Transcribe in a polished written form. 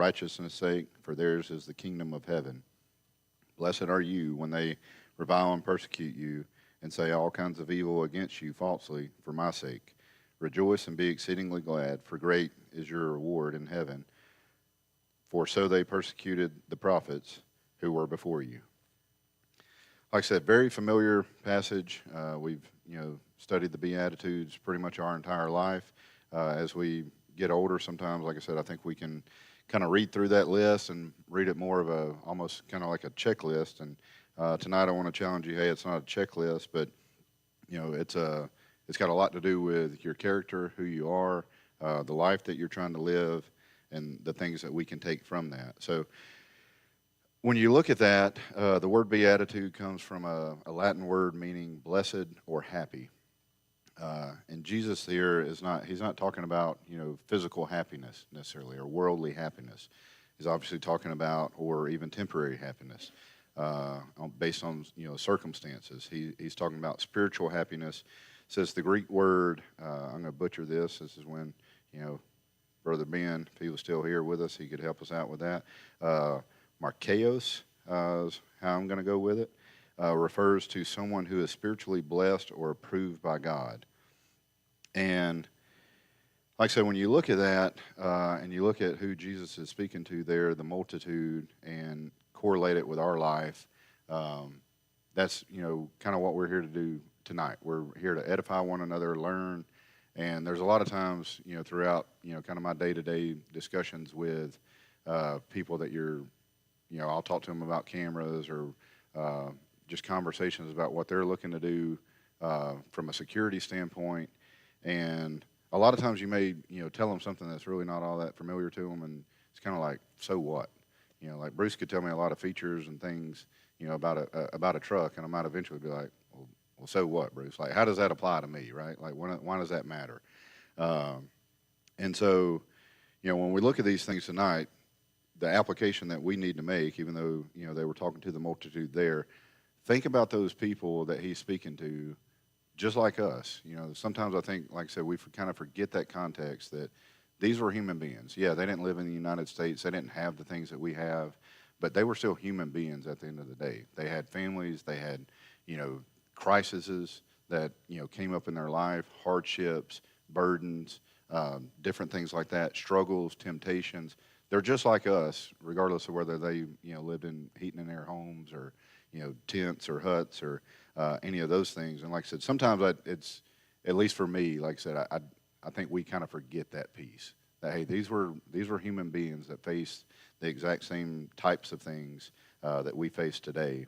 righteousness' sake, for theirs is the kingdom of heaven. Blessed are you when they revile and persecute you, and say all kinds of evil against you falsely for my sake. Rejoice and be exceedingly glad, for great is your reward in heaven. For so they persecuted the prophets who were before you. Like I said, very familiar passage. We've studied the Beatitudes pretty much our entire life. As we get older, sometimes, like I said, I think we can kind of read through that list and read it more of a almost kind of like a checklist. And tonight, I want to challenge you. Hey, it's not a checklist, but it's got a lot to do with your character, who you are, the life that you're trying to live, and the things that we can take from that. So when you look at that, the word beatitude comes from a Latin word meaning blessed or happy. And Jesus here he's not talking about, physical happiness necessarily or worldly happiness. He's obviously talking about, or even temporary happiness, based on, circumstances. He's talking about spiritual happiness. It says the Greek word, I'm going to butcher this. This is when, Brother Ben, if he was still here with us, he could help us out with that. Markeos is how I'm going to go with it. Refers to someone who is spiritually blessed or approved by God. And like I said, when you look at that and you look at who Jesus is speaking to there, the multitude, and correlate it with our life, that's, kind of what we're here to do tonight. We're here to edify one another, learn. And there's a lot of times, throughout, kind of my day-to-day discussions with people that I'll talk to them about cameras or just conversations about what they're looking to do from a security standpoint. And a lot of times you may, tell them something that's really not all that familiar to them, and it's kind of like, so what? Like Bruce could tell me a lot of features and things, about a truck, and I might eventually be like, well, so what, Bruce? Like, how does that apply to me, right? Like, why does that matter? And so, when we look at these things tonight, the application that we need to make, even though, they were talking to the multitude there, think about those people that he's speaking to just like us. Sometimes I think, like I said, we kind of forget that context that these were human beings. Yeah, they didn't live in the United States. They didn't have the things that we have, but they were still human beings at the end of the day. They had families. They had, crises that, came up in their life, hardships, burdens, different things like that, struggles, temptations. They're just like us, regardless of whether they, lived in heating and air homes or, tents or huts or any of those things. And like I said, sometimes it's, at least for me, like I said, I think we kind of forget that piece. That, hey, these were human beings that faced the exact same types of things that we face today.